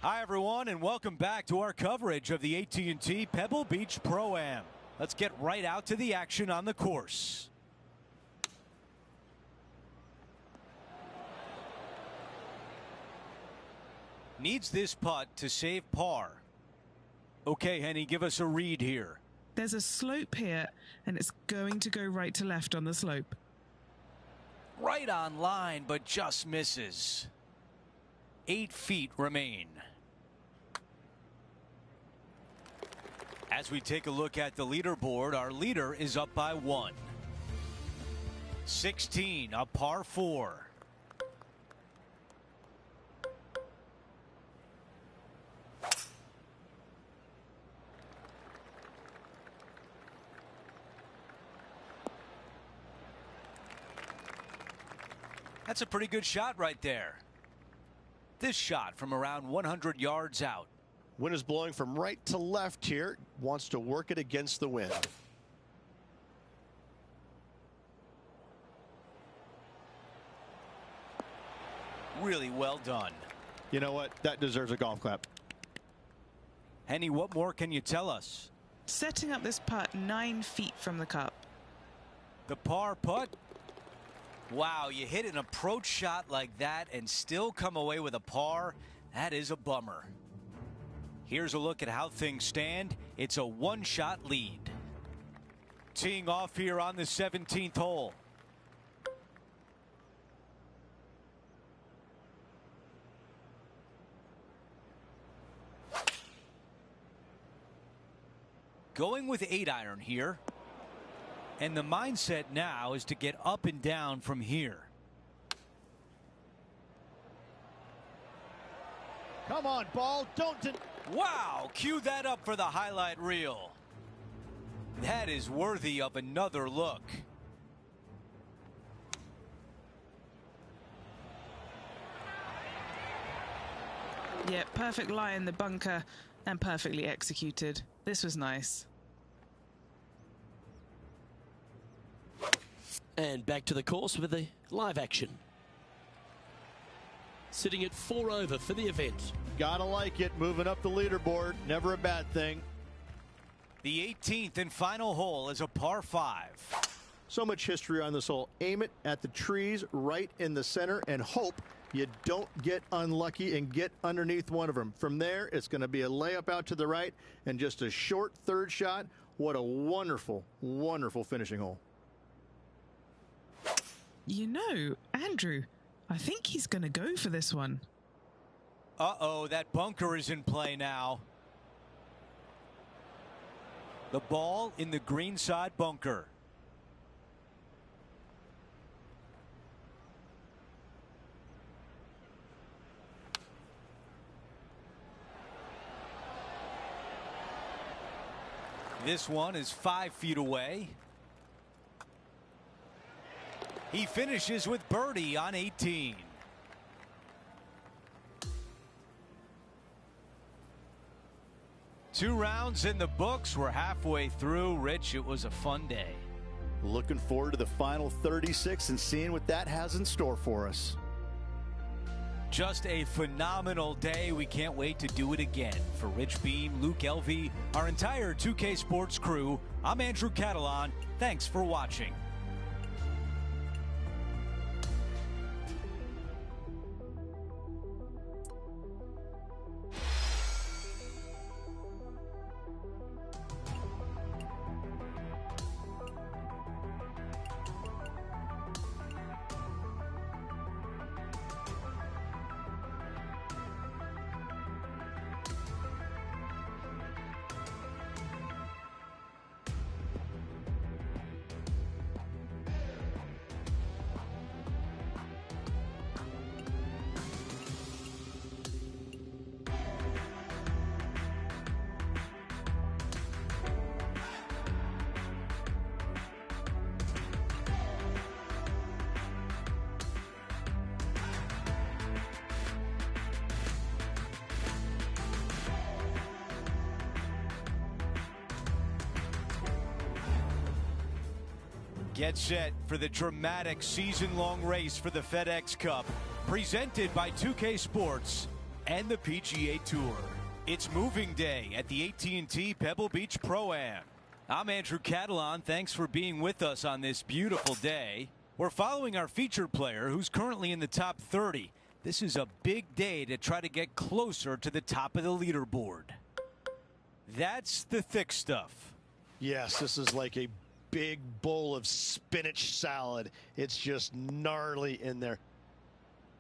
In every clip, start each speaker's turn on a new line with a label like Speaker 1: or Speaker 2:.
Speaker 1: Hi, everyone, and welcome back to our coverage of the AT&T Pebble Beach Pro-Am. Let's get right out to the action on the course. Needs this putt to save par. Okay, Henny, give us a read here.
Speaker 2: There's a slope here, and it's going to go right to left on the slope.
Speaker 1: Right on line, but just misses. 8 feet remain. As we take a look at the leaderboard, our leader is up by 1. 16, a par 4. That's a pretty good shot right there. This shot from around 100 yards out.
Speaker 3: Wind is blowing from right to left here. Wants to work it against the wind.
Speaker 1: Really well done.
Speaker 3: You know what? That deserves a golf clap.
Speaker 1: Henny, what more can you tell us?
Speaker 2: Setting up this putt 9 feet from the cup.
Speaker 1: The par putt. Wow, you hit an approach shot like that and still come away with a par. That is a bummer. Here's a look at how things stand. It's a 1-shot lead. Teeing off here on the 17th hole. Going with 8-iron here. And the mindset now is to get up and down from here.
Speaker 3: Come on, ball. Don't.
Speaker 1: Wow, cue that up for the highlight reel. That is worthy of another look.
Speaker 2: Yeah, perfect lie in the bunker and perfectly executed. This was nice.
Speaker 4: And back to the course with the live action. Sitting at 4 over for the event.
Speaker 3: Gotta like it. Moving up the leaderboard. Never a bad thing.
Speaker 1: The 18th and final hole is a par 5.
Speaker 3: So much history on this hole. Aim it at the trees right in the center and hope you don't get unlucky and get underneath one of them. From there, it's going to be a layup out to the right and just a short third shot. What a wonderful, wonderful finishing hole.
Speaker 2: You know, Andrew, I think he's going to go for this one.
Speaker 1: Uh-oh, that bunker is in play now. The ball in the green side bunker. This one is 5 feet away. He finishes with birdie on 18. Two rounds in the books. We're halfway through. Rich, it was a fun day.
Speaker 3: Looking forward to the final 36 and seeing what that has in store for us.
Speaker 1: Just a phenomenal day. We can't wait to do it again. For Rich Beam, Luke Elvey, our entire 2K Sports crew, I'm Andrew Catalan. Thanks for watching. Get set for the dramatic season-long race for the FedEx Cup, presented by 2K Sports and the PGA Tour. It's moving day at the AT&T Pebble Beach Pro-Am. I'm Andrew Catalan. Thanks for being with us on this beautiful day. We're following our featured player who's currently in the top 30. This is a big day to try to get closer to the top of the leaderboard. That's the thick stuff.
Speaker 5: Yes, this is like a big bowl of spinach salad. It's just gnarly in there.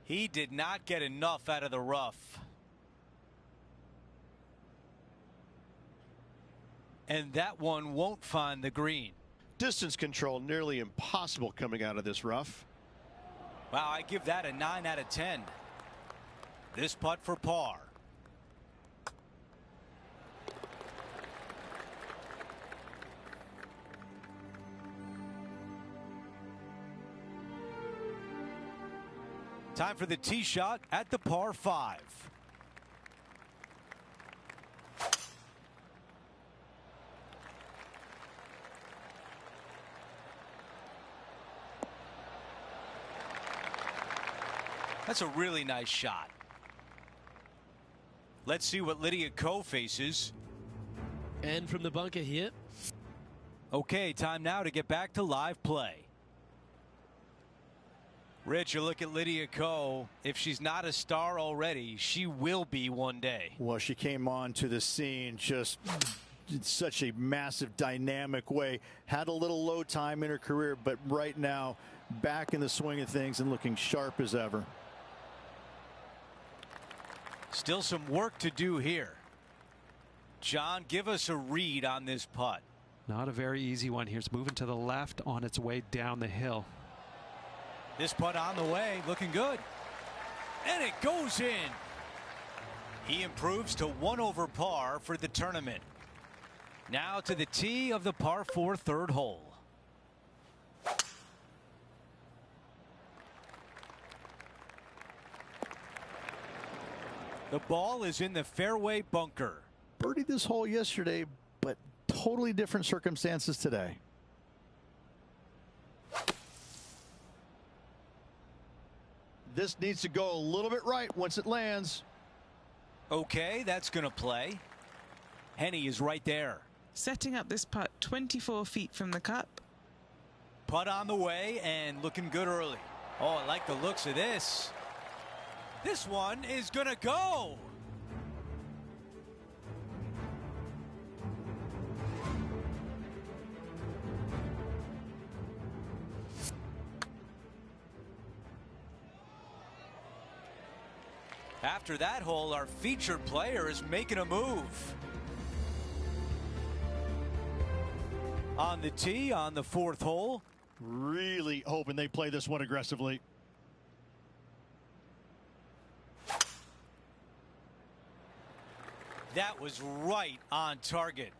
Speaker 1: He did not get enough out of the rough. And that one won't find the green.
Speaker 5: Distance control nearly impossible coming out of this rough.
Speaker 1: Wow, I give that a 9 out of 10. This putt for par. Time for the tee shot at the par 5. That's a really nice shot. Let's see what Lydia Ko faces.
Speaker 4: And from the bunker here.
Speaker 1: Okay, time now to get back to live play. Rich, you look at Lydia Ko. If she's not a star already, she will be one day.
Speaker 3: Well, she came on to the scene just in such a massive, dynamic way. Had a little low time in her career, but right now, back in the swing of things and looking sharp as ever.
Speaker 1: Still some work to do here. John, give us a read on this putt.
Speaker 6: Not a very easy one here. It's moving to the left on its way down the hill.
Speaker 1: This putt on the way, looking good. And it goes in. He improves to 1 over par for the tournament. Now to the tee of the par 4 third hole. The ball is in the fairway bunker.
Speaker 3: Birdied this hole yesterday, but totally different circumstances today. This needs to go a little bit right once it lands.
Speaker 1: Okay, that's going to play. Henny is right there.
Speaker 2: Setting up this putt 24 feet from the cup.
Speaker 1: Putt on the way and looking good early. Oh, I like the looks of this. This one is going to go. After that hole, our featured player is making a move. On the tee on the 4th hole.
Speaker 5: Really hoping they play this one aggressively.
Speaker 1: That was right on target.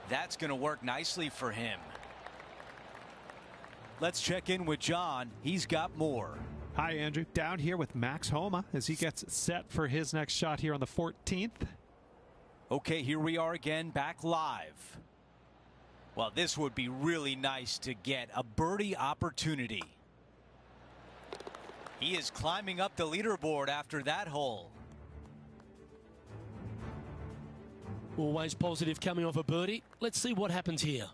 Speaker 1: That's going to work nicely for him. Let's check in with John. He's got more.
Speaker 6: Hi, Andrew. Down here with Max Homa as he gets set for his next shot here on the 14th.
Speaker 1: Okay, here we are again, back live. Well, this would be really nice to get a birdie opportunity. He is climbing up the leaderboard after that hole.
Speaker 4: Always positive coming off a birdie. Let's see what happens here.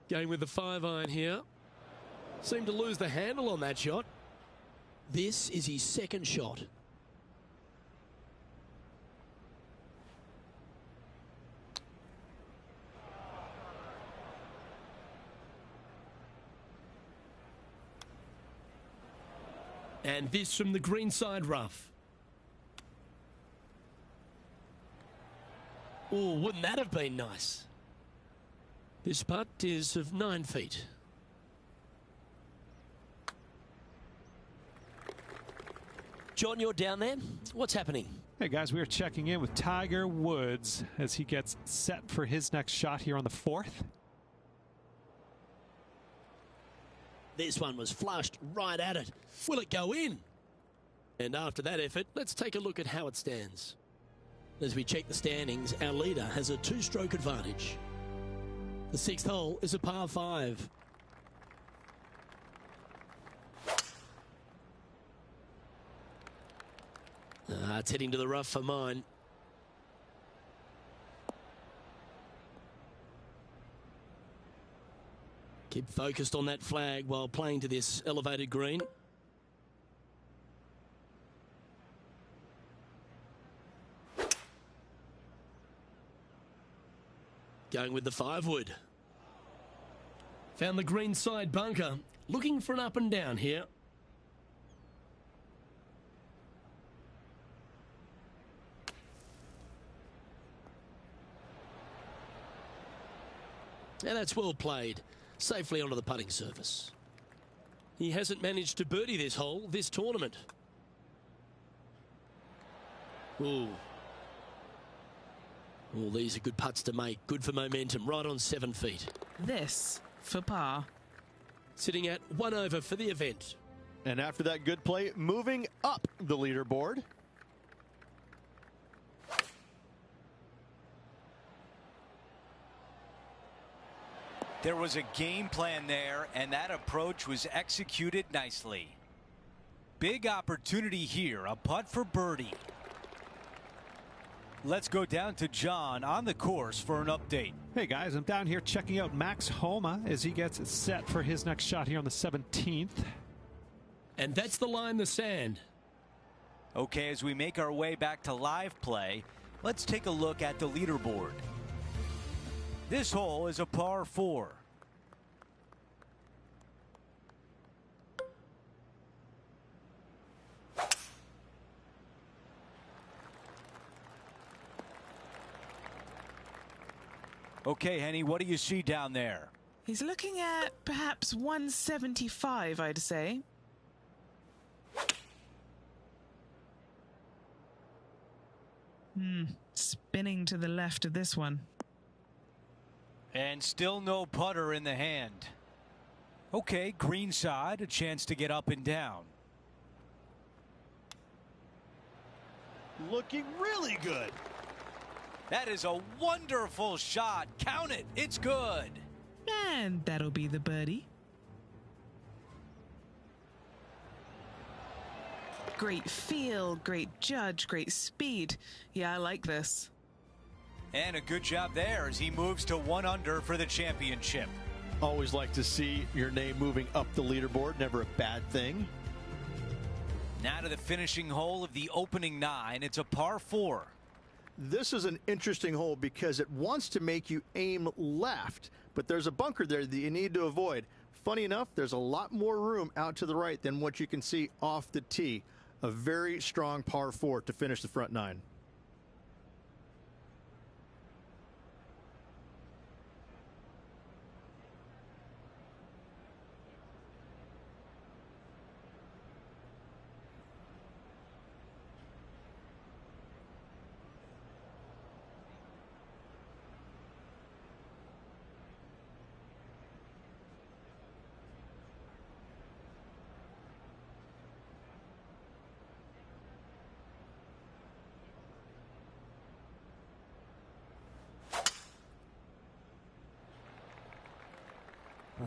Speaker 4: Going with the 5-iron here. Seemed to lose the handle on that shot. This is his second shot. And this from the greenside rough. Oh, wouldn't that have been nice? This putt is of 9 feet. John, you're down there. What's happening?
Speaker 6: Hey guys, we are checking in with Tiger Woods as he gets set for his next shot here on the 4th.
Speaker 4: This one was flushed right at it. Will it go in? And after that effort, let's take a look at how it stands. As we check the standings, our leader has a 2-stroke advantage. The 6th hole is a par 5. It's heading to the rough for mine. Keep focused on that flag while playing to this elevated green. Going with the 5-wood. Found the green side bunker. Looking for an up and down here. And that's well played. Safely onto the putting surface. He hasn't managed to birdie this hole this tournament. Ooh. Oh, these are good putts to make. Good for momentum. Right on 7 feet.
Speaker 2: This for par.
Speaker 4: Sitting at 1 over for the event.
Speaker 3: And after that good play, moving up the leaderboard.
Speaker 1: There was a game plan there, and that approach was executed nicely. Big opportunity here, a putt for birdie. Let's go down to John on the course for an update.
Speaker 6: Hey guys, I'm down here checking out Max Homa as he gets set for his next shot here on the 17th.
Speaker 4: And that's the line in the sand.
Speaker 1: Okay, as we make our way back to live play, let's take a look at the leaderboard. This hole is a par 4. Okay, Henny, what do you see down there?
Speaker 2: He's looking at perhaps 175, I'd say. Spinning to the left of this one.
Speaker 1: And still no putter in the hand. Okay, green side, a chance to get up and down.
Speaker 5: Looking really good.
Speaker 1: That is a wonderful shot. Count it. It's good.
Speaker 2: And that'll be the birdie. Great feel, great judge, great speed. Yeah, I like this.
Speaker 1: And a good job there as he moves to 1 under for the championship.
Speaker 3: Always like to see your name moving up the leaderboard. Never a bad thing.
Speaker 1: Now to the finishing hole of the opening 9. It's a par 4.
Speaker 3: This is an interesting hole because it wants to make you aim left, but there's a bunker there that you need to avoid. Funny enough, there's a lot more room out to the right than what you can see off the tee. A very strong par 4 to finish the front 9.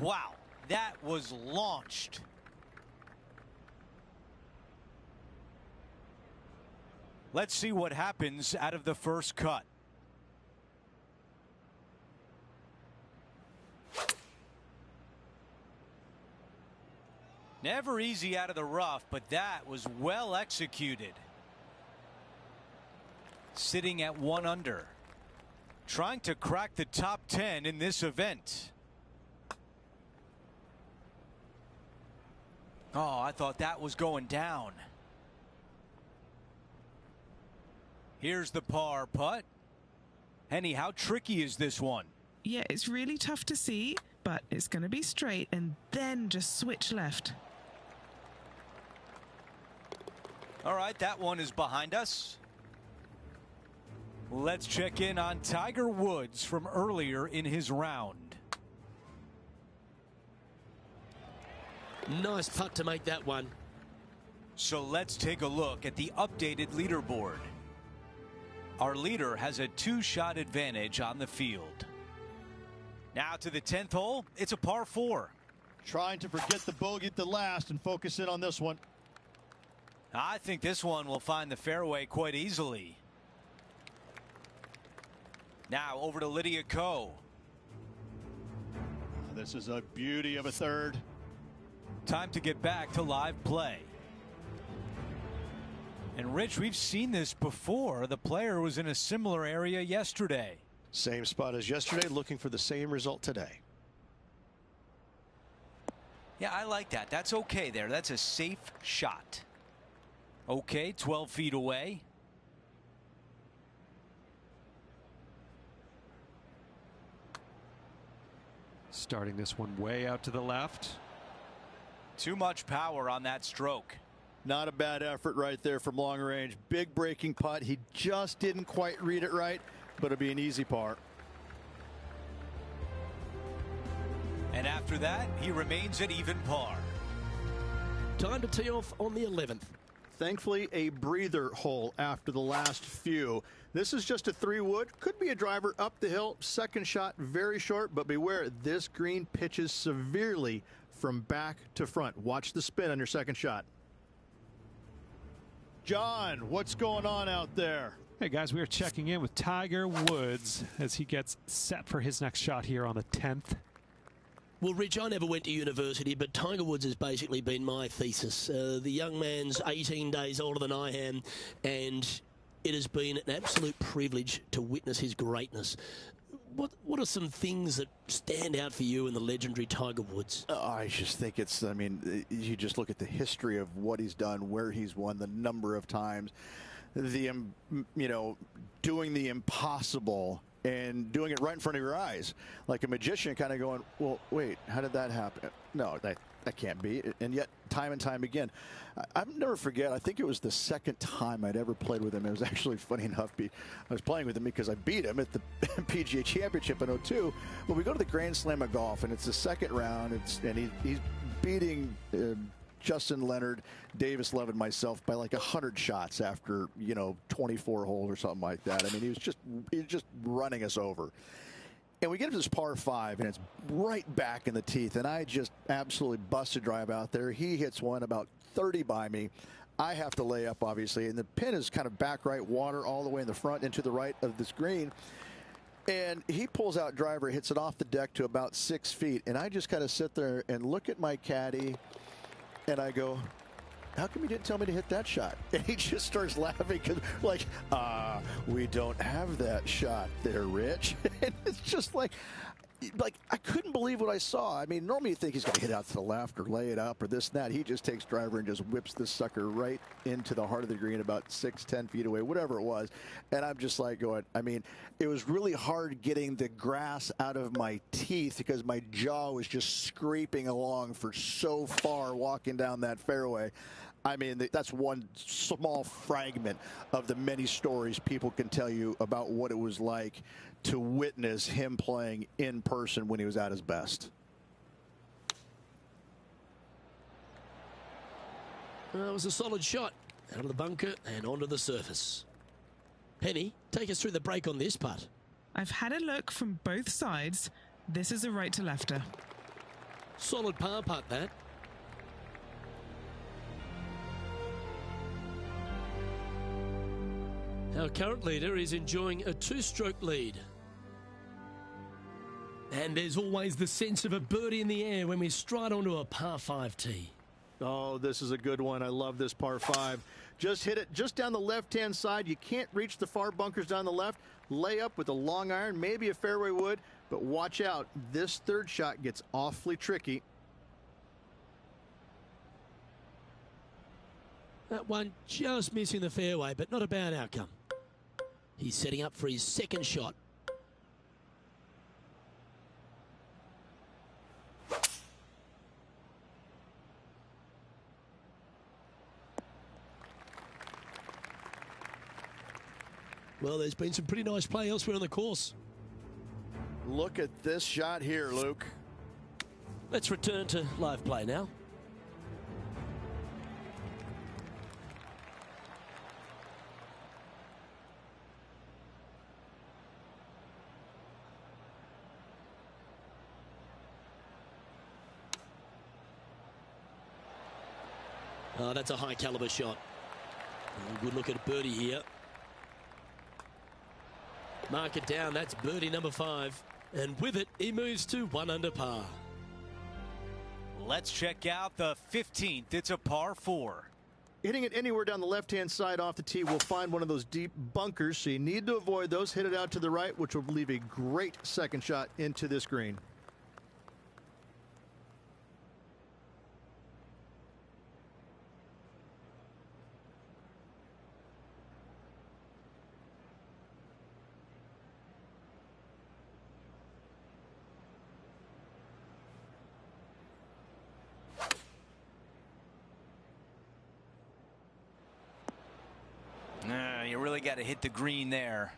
Speaker 1: Wow, that was launched. Let's see what happens out of the first cut. Never easy out of the rough, but that was well executed. Sitting at 1 under. Trying to crack the top 10 in this event. Oh, I thought that was going down. Here's the par putt. Henny, how tricky is this one?
Speaker 2: Yeah, it's really tough to see, but it's going to be straight and then just switch left.
Speaker 1: All right, that one is behind us. Let's check in on Tiger Woods from earlier in his round.
Speaker 4: Nice putt to make that one.
Speaker 1: So let's take a look at the updated leaderboard. Our leader has a 2-shot advantage on the field. Now to the 10th hole. It's a par 4.
Speaker 5: Trying to forget the bogey at the last and focus in on this one.
Speaker 1: I think this one will find the fairway quite easily. Now over to Lydia Ko.
Speaker 5: This is a beauty of a third.
Speaker 1: Time to get back to live play. And Rich, we've seen this before. The player was in a similar area yesterday.
Speaker 5: Same spot as yesterday, looking for the same result today.
Speaker 1: Yeah, I like that. That's okay there. That's a safe shot. Okay, 12 feet away.
Speaker 6: Starting this one way out to the left.
Speaker 1: Too much power on that stroke.
Speaker 3: Not a bad effort right there from long range. Big breaking putt. He just didn't quite read it right, but it'll be an easy par.
Speaker 1: And after that, he remains at even par.
Speaker 4: Time to tee off on the 11th.
Speaker 3: Thankfully, a breather hole after the last few. This is just a 3-wood. Could be a driver up the hill. Second shot, very short, but beware, this green pitches severely from back to front. Watch the spin on your second shot.
Speaker 5: John, what's going on out there?
Speaker 6: Hey guys, we are checking in with Tiger Woods as he gets set for his next shot here on the 10th.
Speaker 4: Well, Rich, I never went to university, but Tiger Woods has basically been my thesis. The young man's 18 days older than I am, and it has been an absolute privilege to witness his greatness. What are some things that stand out for you in the legendary Tiger Woods?
Speaker 3: I just think it's, I mean, you just look at the history of what he's done, where he's won, the number of times, the, you know, doing the impossible and doing it right in front of your eyes, like a magician, kind of going, well, wait, how did that happen? No, that can't be. And yet, time and time again, I'll never forget, I think it was the second time I'd ever played with him. It was actually funny enough. I was playing with him because I beat him at the PGA Championship in '02. But we go to the Grand Slam of golf, and it's the second round, and he's beating Justin Leonard, Davis Love, and myself by like 100 shots after, you know, 24 holes or something like that. I mean, he was just running us over. And we get to this par 5, and it's right back in the teeth, and I just absolutely busted drive out there. He hits one about 30 by me. I have to lay up, obviously, and the pin is kind of back right, water all the way in the front and to the right of this green. And he pulls out driver, hits it off the deck to about 6 feet, and I just kind of sit there and look at my caddy, and I go, how come you didn't tell me to hit that shot? And he just starts laughing, because like, we don't have that shot there, Rich. And it's just like I couldn't believe what I saw. I mean, normally you think he's going to hit out to the left or lay it up or this and that. He just takes driver and just whips this sucker right into the heart of the green about 6-10 feet away, whatever it was. And I'm just like going, I mean, it was really hard getting the grass out of my teeth because my jaw was just scraping along for so far walking down that fairway. I mean, that's one small fragment of the many stories people can tell you about what it was like to witness him playing in person when he was at his best.
Speaker 4: It was a solid shot. Out of the bunker and onto the surface. Penny, take us through the break on this putt.
Speaker 2: I've had a look from both sides. This is a right to lefter.
Speaker 4: Solid par putt, that. Our current leader is enjoying a 2-stroke lead. And there's always the sense of a birdie in the air when we stride onto a par 5 tee.
Speaker 3: Oh, this is a good one. I love this par 5. Just hit it just down the left-hand side. You can't reach the far bunkers down the left. Lay up with a long iron, maybe a fairway wood, but watch out. This third shot gets awfully tricky.
Speaker 4: That one just missing the fairway, but not a bad outcome. He's setting up for his second shot. Well, there's been some pretty nice play elsewhere on the course.
Speaker 5: Look at this shot here, Luke.
Speaker 4: Let's return to live play now. Oh, that's a high caliber shot. Oh, good look at birdie here. Mark it down. That's birdie number 5. And with it, he moves to 1 under par.
Speaker 1: Let's check out the 15th. It's a par 4.
Speaker 3: Hitting it anywhere down the left-hand side off the tee will find one of those deep bunkers, so you need to avoid those. Hit it out to the right, which will leave a great second shot into this green.
Speaker 1: You really got to hit the green there.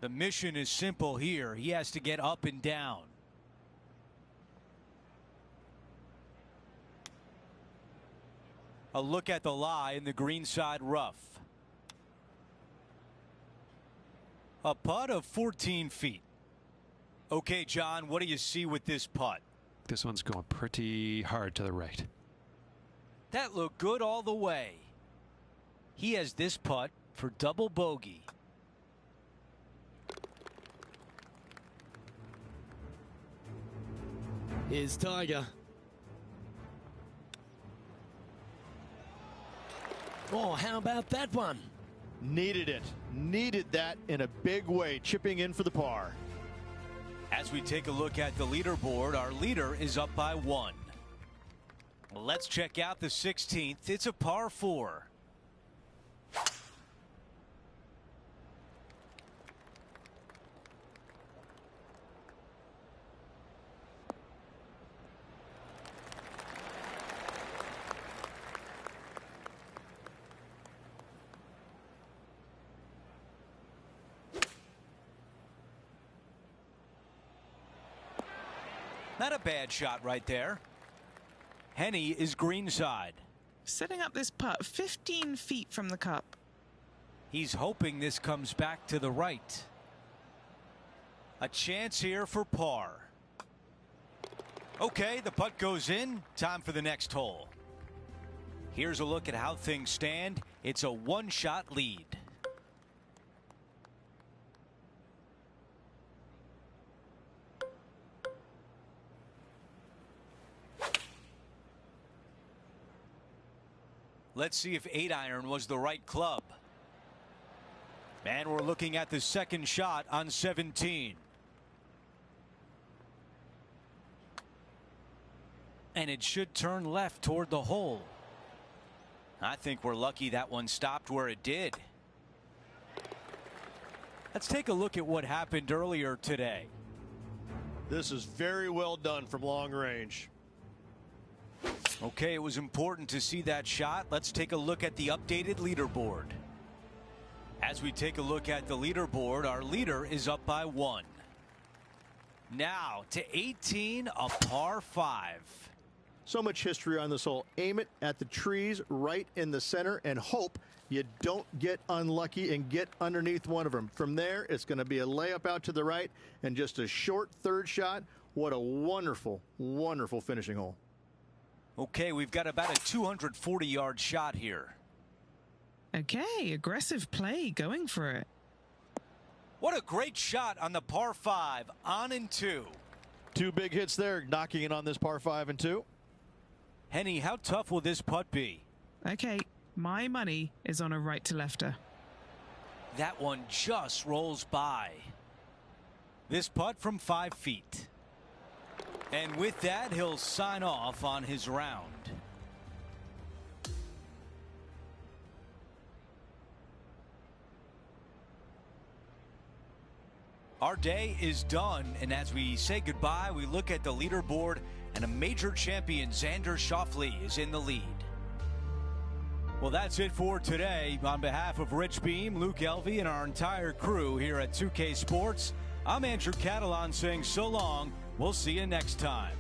Speaker 1: The mission is simple here. He has to get up and down. A look at the lie in the greenside rough. A putt of 14 feet. Okay, John, what do you see with this putt?
Speaker 6: This one's going pretty hard to the right.
Speaker 1: That looked good all the way. He has this putt for double bogey.
Speaker 4: Here's Tiger. Oh, how about that one?
Speaker 3: Needed it. Needed that in a big way, chipping in for the par.
Speaker 1: As we take a look at the leaderboard, our leader is up by 1. Let's check out the 16th. It's a par 4. Not a bad shot right there. Henny is greenside.
Speaker 2: Setting up this putt 15 feet from the cup.
Speaker 1: He's hoping this comes back to the right. A chance here for par. Okay, the putt goes in. Time for the next hole. Here's a look at how things stand. It's a one-shot lead. Let's see if 8-iron was the right club. And we're looking at the second shot on 17. And it should turn left toward the hole. I think we're lucky that one stopped where it did. Let's take a look at what happened earlier today.
Speaker 5: This is very well done from long range.
Speaker 1: Okay, it was important to see that shot. Let's take a look at the updated leaderboard. As we take a look at the leaderboard, our leader is up by 1. Now to 18, a par 5.
Speaker 3: So much history on this hole. Aim it at the trees right in the center and hope you don't get unlucky and get underneath one of them. From there, it's going to be a layup out to the right and just a short third shot. What a wonderful, wonderful finishing hole.
Speaker 1: Okay, we've got about a 240-yard shot here.
Speaker 2: Okay, aggressive play, going for it.
Speaker 1: What a great shot on the par 5, on and 2.
Speaker 5: 2 big hits there, knocking in on this par 5 and 2.
Speaker 1: Henny, how tough will this putt be?
Speaker 2: Okay, my money is on a right to lefter.
Speaker 1: That one just rolls by. This putt from 5 feet. And with that, he'll sign off on his round. Our day is done, and as we say goodbye, we look at the leaderboard, and a major champion, Xander Schauffele, is in the lead. Well, that's it for today. On behalf of Rich Beam, Luke Elvey, and our entire crew here at 2K Sports, I'm Andrew Catalan saying so long. We'll see you next time.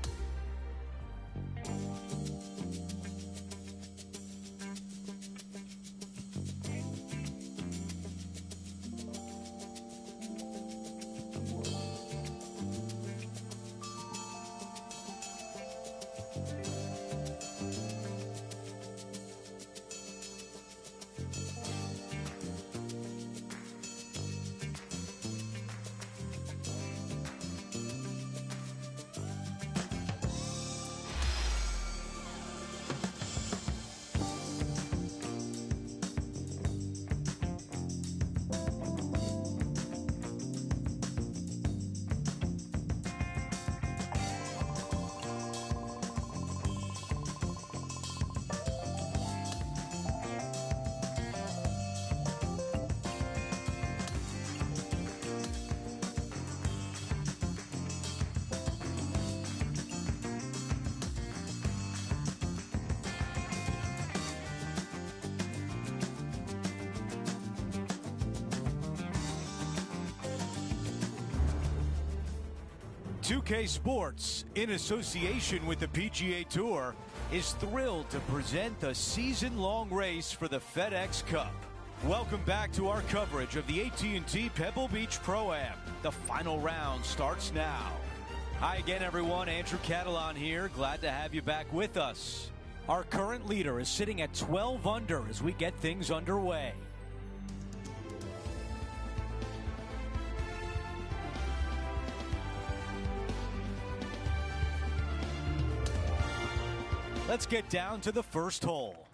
Speaker 1: Pga Sports, in association with the PGA Tour, is thrilled to present the season-long race for the FedEx Cup. Welcome back to our coverage of the AT&T Pebble Beach Pro-Am. The final round starts now. Hi again, everyone. Andrew Catalan here. Glad to have you back with us. Our current leader is sitting at 12 under as we get things underway. Let's get down to the first hole.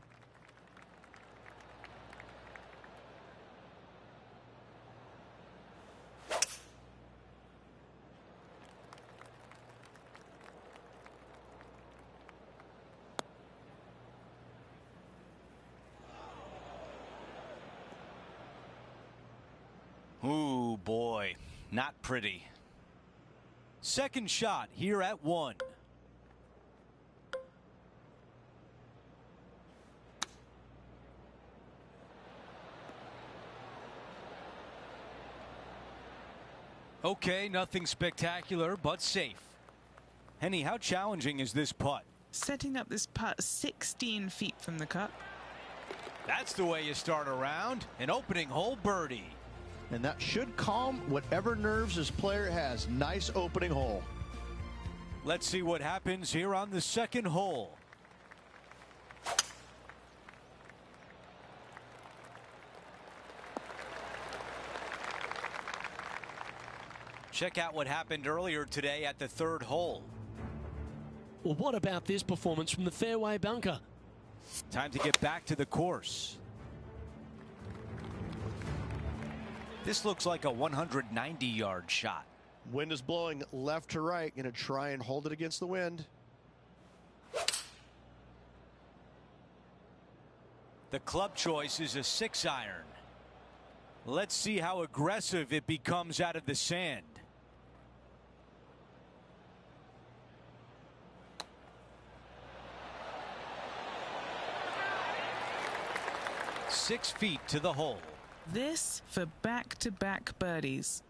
Speaker 1: Ooh, boy, not pretty. Second shot here at 1. Okay, nothing spectacular, but safe. Henny, how challenging is this putt?
Speaker 2: Setting up this putt 16 feet from the cup.
Speaker 1: That's the way you start a round. An opening hole birdie.
Speaker 3: And that should calm whatever nerves this player has. Nice opening hole.
Speaker 1: Let's see what happens here on the second hole. Check out what happened earlier today at the third hole.
Speaker 4: Well, what about this performance from the fairway bunker?
Speaker 1: Time to get back to the course. This looks like a 190-yard shot.
Speaker 5: Wind is blowing left to right. Going to try and hold it against the wind.
Speaker 1: The club choice is a 6-iron. Let's see how aggressive it becomes out of the sand. 6 feet to the hole.
Speaker 2: This for back-to-back birdies.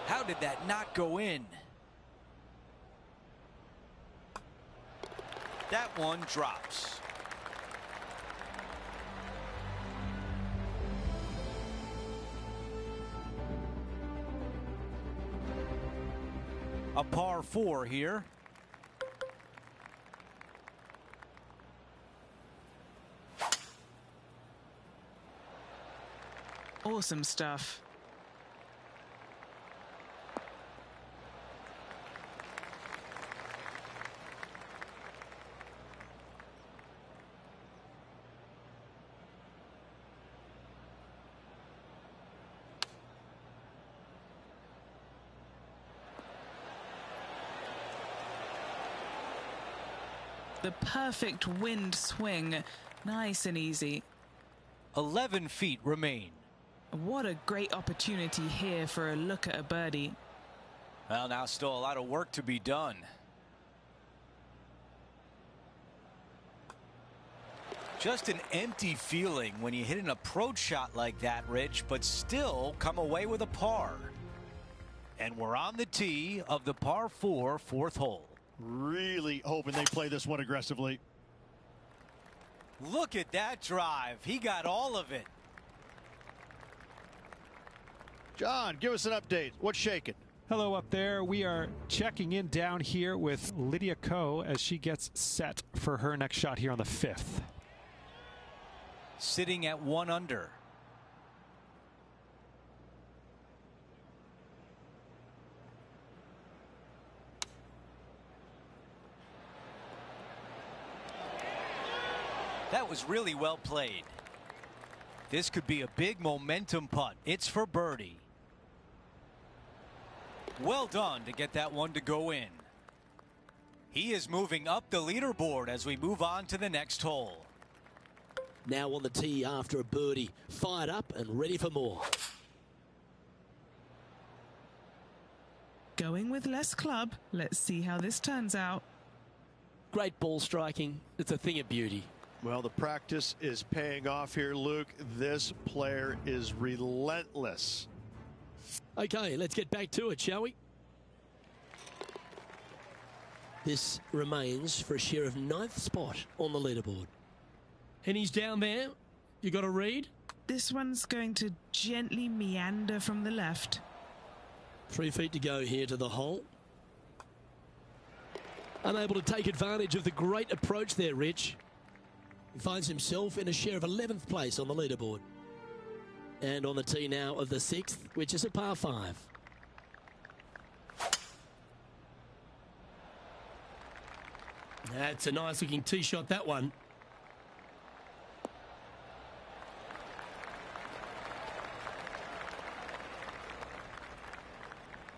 Speaker 1: How did that not go in? That one drops. A par 4 here.
Speaker 2: Awesome stuff. The perfect wind swing, nice and easy.
Speaker 1: 11 feet remain.
Speaker 2: What a great opportunity here for a look at a birdie.
Speaker 1: Well, now still a lot of work to be done. Just an empty feeling when you hit an approach shot like that, Rich, but still come away with a par. And we're on the tee of the par 4 fourth hole.
Speaker 5: Really hoping they play this one aggressively.
Speaker 1: Look at that drive. He got all of it.
Speaker 5: John, give us an update. What's shaking?
Speaker 6: Hello up there. We are checking in down here with Lydia Ko as she gets set for her next shot here on the 5th.
Speaker 1: Sitting at 1 under. That was really well played. This could be a big momentum putt. It's for birdie. Well done to get that one to go in. He is moving up the leaderboard as we move on to the next hole.
Speaker 4: Now on the tee after a birdie, fired up and ready for more.
Speaker 2: Going with less club. Let's see how this turns out.
Speaker 4: Great ball striking. It's a thing of beauty.
Speaker 5: Well, the practice is paying off here, Luke. This player is relentless.
Speaker 4: Okay, let's get back to it, shall we? This remains for a share of 9th spot on the leaderboard. And he's down there. You got a read?
Speaker 2: This one's going to gently meander from the left.
Speaker 4: 3 feet to go here to the hole. Unable to take advantage of the great approach there, Rich. He finds himself in a share of 11th place on the leaderboard. And on the tee now of the 6th, which is a par 5. That's a nice looking tee shot, that one.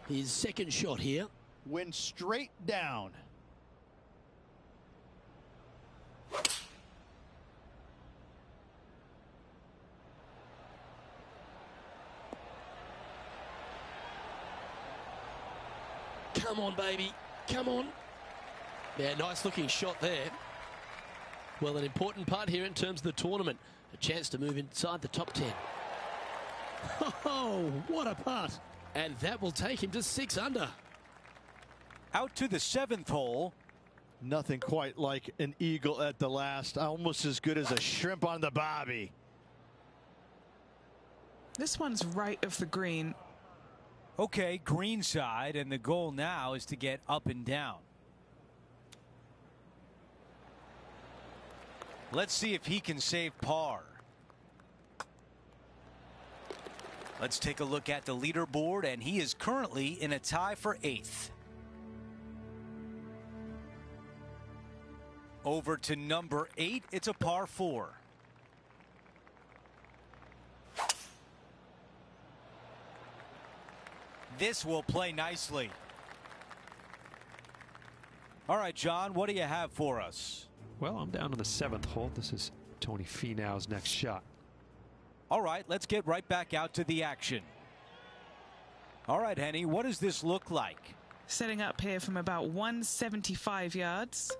Speaker 4: His second shot here.
Speaker 5: Went straight down.
Speaker 4: Come on, baby. Come on. Yeah, nice looking shot there. Well, an important part here in terms of the tournament. A chance to move inside the top 10. Oh, what a putt. And that will take him to 6 under.
Speaker 1: Out to the 7th hole.
Speaker 5: Nothing quite like an eagle at the last. Almost as good as a shrimp on the bobby.
Speaker 2: This one's right of the green.
Speaker 1: Okay, green side, and the goal now is to get up and down. Let's see if he can save par. Let's take a look at the leaderboard, and he is currently in a tie for 8th. Over to number 8, it's a par 4. This will play nicely. All right, John, what do you have for us?
Speaker 6: Well, I'm down to the 7th hole. This is Tony Finau's next shot.
Speaker 1: All right, let's get right back out to the action. All right, Henny, what does this look like?
Speaker 2: Setting up here from about 175 yards.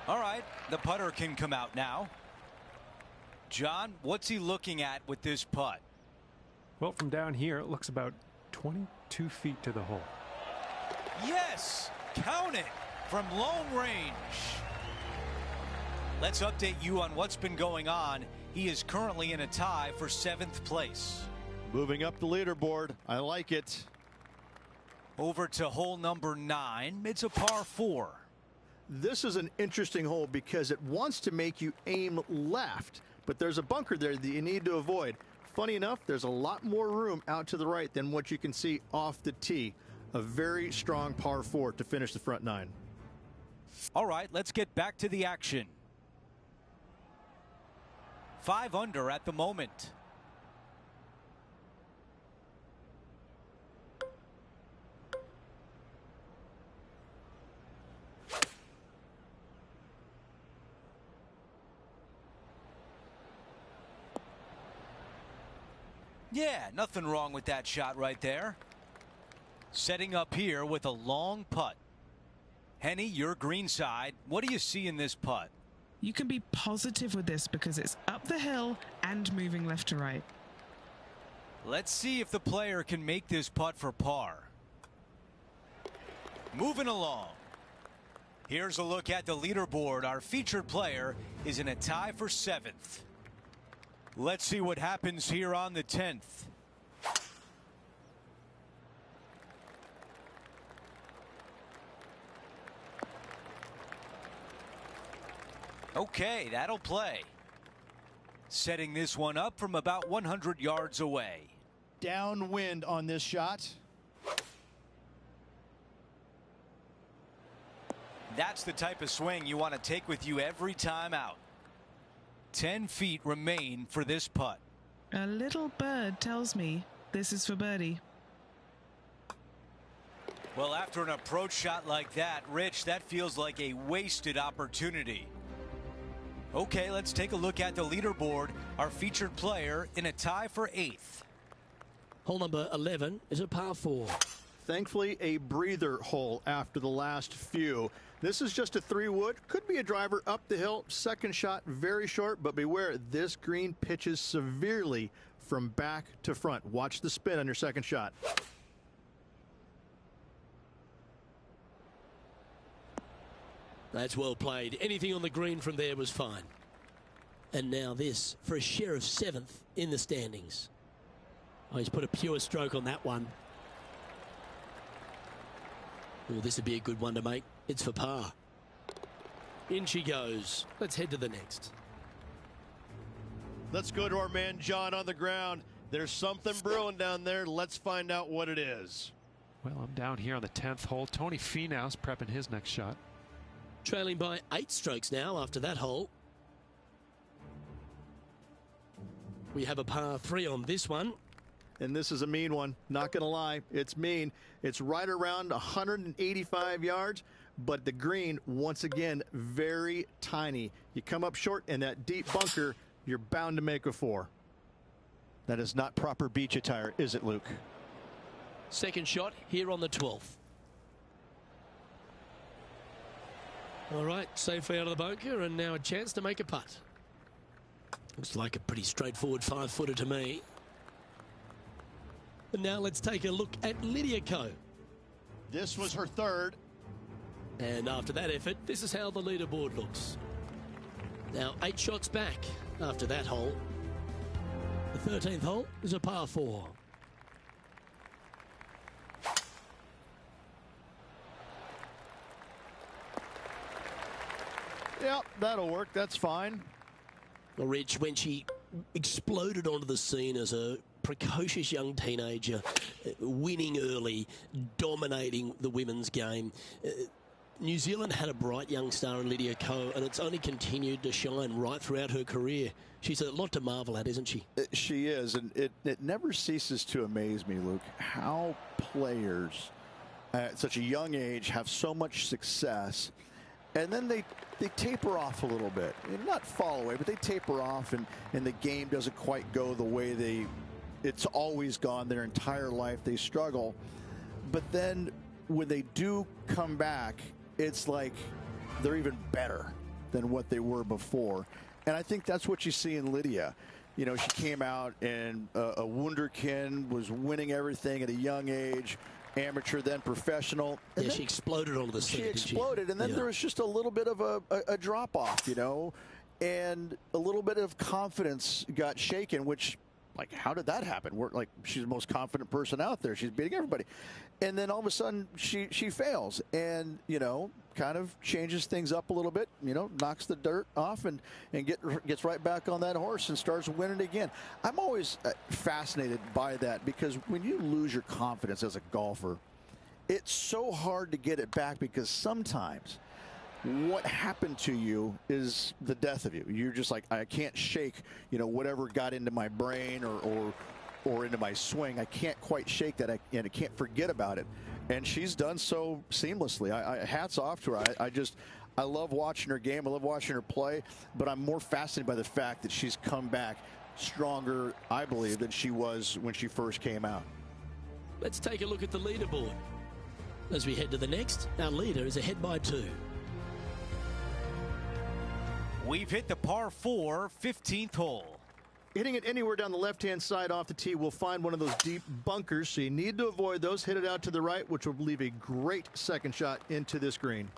Speaker 1: All right, the putter can come out now. John, what's he looking at with this putt?
Speaker 6: Well, from down here, it looks about 22 feet to the hole.
Speaker 1: Yes, count it from long range. Let's update you on what's been going on. He is currently in a tie for 7th place.
Speaker 5: Moving up the leaderboard. I like it.
Speaker 1: Over to hole number 9. It's a par 4.
Speaker 3: This is an interesting hole because it wants to make you aim left, but there's a bunker there that you need to avoid. Funny enough, there's a lot more room out to the right than what you can see off the tee. A very strong par 4 to finish the front 9.
Speaker 1: All right, let's get back to the action. 5 under at the moment. Yeah, nothing wrong with that shot right there. Setting up here with a long putt. Henny, your green side. What do you see in this putt?
Speaker 2: You can be positive with this because it's up the hill and moving left to right.
Speaker 1: Let's see if the player can make this putt for par. Moving along. Here's a look at the leaderboard. Our featured player is in a tie for 7th. Let's see what happens here on the 10th. Okay, that'll play. Setting this one up from about 100 yards away.
Speaker 5: Downwind on this shot.
Speaker 1: That's the type of swing you want to take with you every time out. 10 feet remain for this putt.
Speaker 2: A little bird tells me this is for birdie.
Speaker 1: Well, after an approach shot like that, Rich, that feels like a wasted opportunity. Okay, let's take a look at the leaderboard. Our featured player in a tie for 8th.
Speaker 4: Hole number 11 is a par 4.
Speaker 3: Thankfully, a breather hole after the last few. This is just a 3-wood. Could be a driver up the hill. Second shot, very short, but beware, this green pitches severely from back to front. Watch the spin on your second shot.
Speaker 4: That's well played. Anything on the green from there was fine. And now this for a share of 7th in the standings. Oh, he's put a pure stroke on that one. Oh, this would be a good one to make. It's for par. In she goes. Let's head to the next.
Speaker 5: Let's go to our man John on the ground. There's something brewing down there. Let's find out what it is.
Speaker 6: Well, I'm down here on the 10th hole. Tony Finau's prepping his next shot.
Speaker 4: Trailing by 8 strokes now after that hole. We have a par 3 on this one.
Speaker 3: And this is a mean one. Not going to lie. It's mean. It's right around 185 yards. But the green, once again, very tiny. You come up short in that deep bunker, you're bound to make a 4.
Speaker 5: That is not proper beach attire, is it, Luke?
Speaker 4: Second shot here on the 12th. All right, safely out of the bunker, and now a chance to make a putt. Looks like a pretty straightforward 5-footer to me. And now let's take a look at Lydia Ko.
Speaker 5: This was her 3rd.
Speaker 4: And after that effort, this is how the leaderboard looks. Now 8 shots back after that hole. The 13th hole is a par 4.
Speaker 3: Yep, that'll work. That's fine.
Speaker 4: Well, Rich, when she exploded onto the scene as a precocious young teenager, winning early, dominating the women's game, New Zealand had a bright young star in Lydia Ko, and it's only continued to shine right throughout her career. She's a lot to marvel at, isn't she?
Speaker 3: She is, and it never ceases to amaze me, Luke, how players at such a young age have so much success, and then they taper off a little bit. Not fall away, but they taper off, and the game doesn't quite go the way it's always gone their entire life. They struggle. But then when they do come back, it's like they're even better than what they were before. And I think that's what you see in Lydia. You know, she came out and a wunderkind, was winning everything at a young age, amateur, then professional. And
Speaker 4: yeah, she exploded onto the scene.
Speaker 3: She exploded, and then there was just a little bit of a drop-off, you know, and a little bit of confidence got shaken, which, like, how did that happen? She's the most confident person out there. She's beating everybody. And then all of a sudden she fails and, you know, kind of changes things up a little bit, you know, knocks the dirt off and gets right back on that horse and starts winning again. I'm always fascinated by that, because when you lose your confidence as a golfer, it's so hard to get it back, because sometimes what happened to you is the death of you. You're just like, I can't shake, you know, whatever got into my brain or into my swing. I can't quite shake that, and I can't forget about it. And she's done so seamlessly. Hats off to her. I love watching her game. I love watching her play, but I'm more fascinated by the fact that she's come back stronger, I believe, than she was when she first came out.
Speaker 4: Let's take a look at the leaderboard. As we head to the next, our leader is ahead by 2.
Speaker 1: We've hit the par 4, 15th hole.
Speaker 3: Hitting it anywhere down the left-hand side off the tee will find one of those deep bunkers, so you need to avoid those. Hit it out to the right, which will leave a great second shot into this green.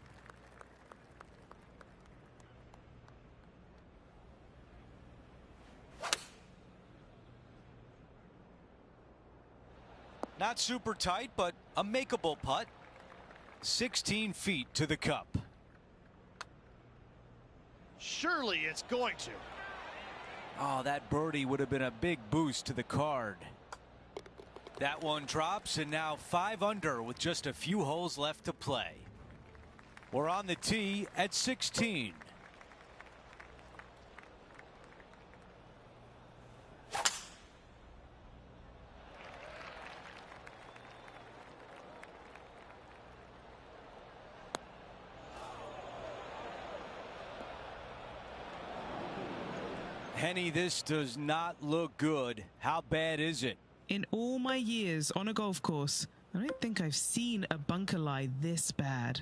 Speaker 1: Not super tight, but a makeable putt. 16 feet to the cup.
Speaker 5: Surely it's going to.
Speaker 1: Oh, that birdie would have been a big boost to the card. That one drops, and now 5 under with just a few holes left to play. We're on the tee at 16. Henny, this does not look good. How bad is it?
Speaker 2: In all my years on a golf course, I don't think I've seen a bunker lie this bad.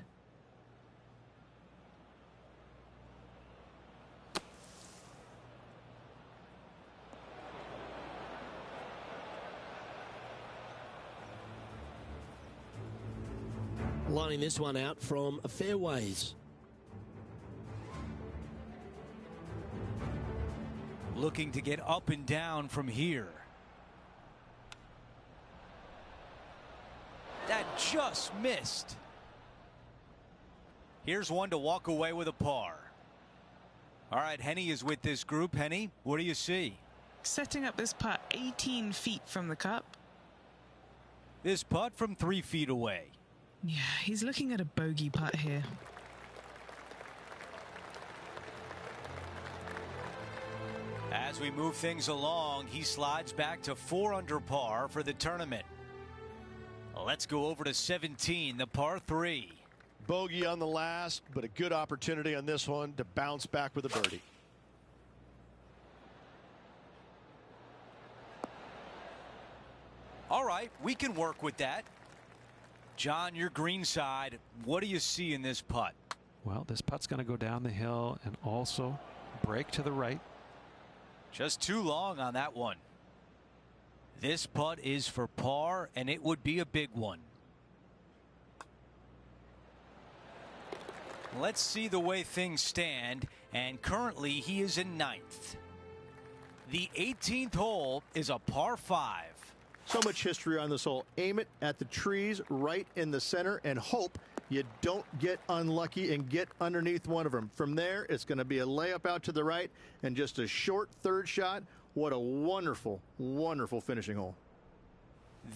Speaker 4: Lining this one out from fairways.
Speaker 1: Looking to get up and down from here. That just missed. Here's one to walk away with a par. All right, Henny is with this group. Henny, what do you see?
Speaker 2: Setting up this putt 18 feet from the cup.
Speaker 1: This putt from 3 feet away.
Speaker 2: Yeah, he's looking at a bogey putt here.
Speaker 1: As we move things along, he slides back to 4 under par for the tournament. Let's go over to 17, the par 3.
Speaker 5: Bogey on the last, but a good opportunity on this one to bounce back with a birdie.
Speaker 1: All right, we can work with that. John, your green side, what do you see in this putt?
Speaker 6: Well, this putt's going to go down the hill and also break to the right.
Speaker 1: Just too long on that one. This putt is for par, and it would be a big one. Let's see the way things stand, and currently he is in 9th. The 18th hole is a par 5.
Speaker 3: So much history on this hole. Aim it at the trees right in the center and hope you don't get unlucky and get underneath one of them. From there, it's going to be a layup out to the right and just a short third shot. What a wonderful, wonderful finishing hole.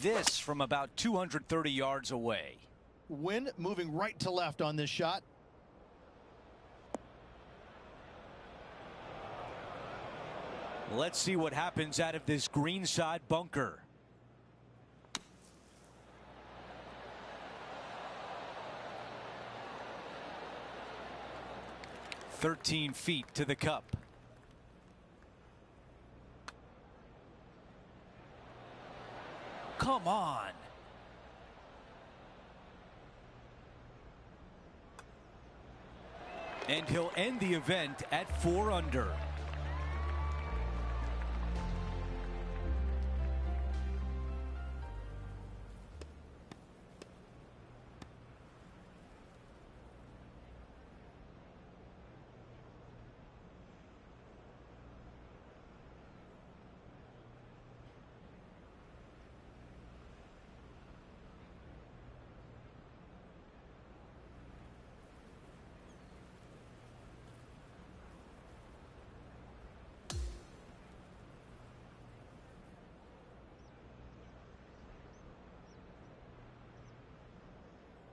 Speaker 1: This from about 230 yards away.
Speaker 5: Wind moving right to left on this shot.
Speaker 1: Let's see what happens out of this greenside bunker. "13 feet to the cup." Come on. And he'll end the event at 4 under.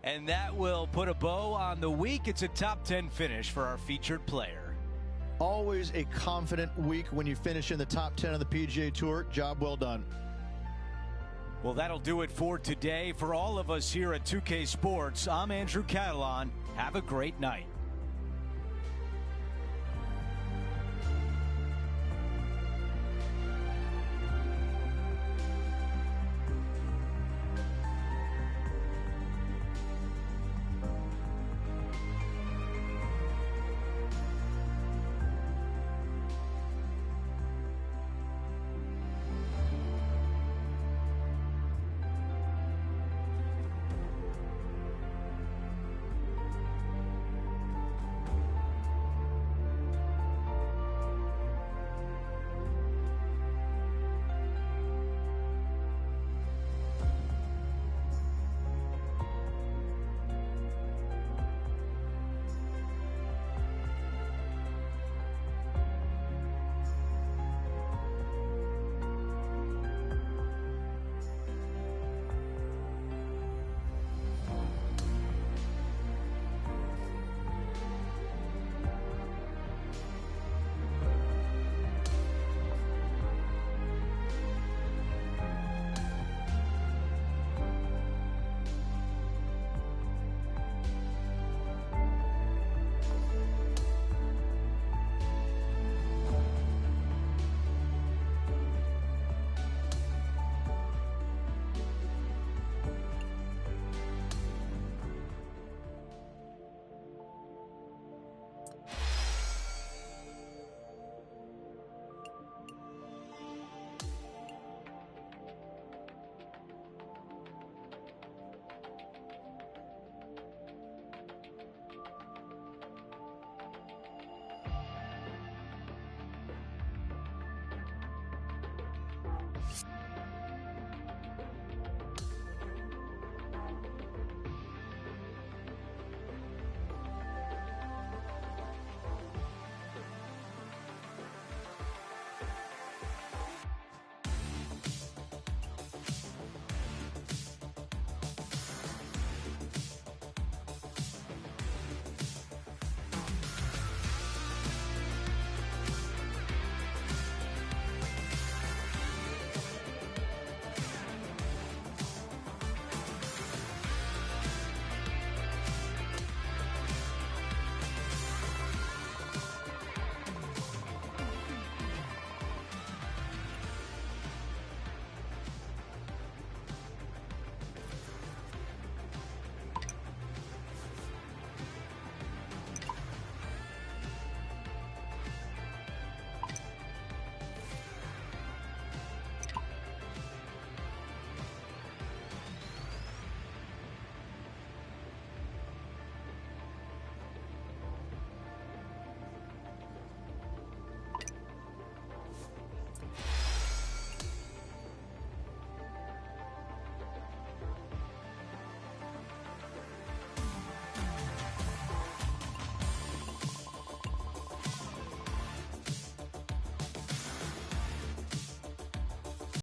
Speaker 1: And that will put a bow on the week. It's a top 10 finish for our featured player.
Speaker 3: Always a confident week when you finish in the top 10 of the PGA Tour. Job well done.
Speaker 1: Well, that'll do it for today. For all of us here at 2K Sports, I'm Andrew Catalan. Have a great night.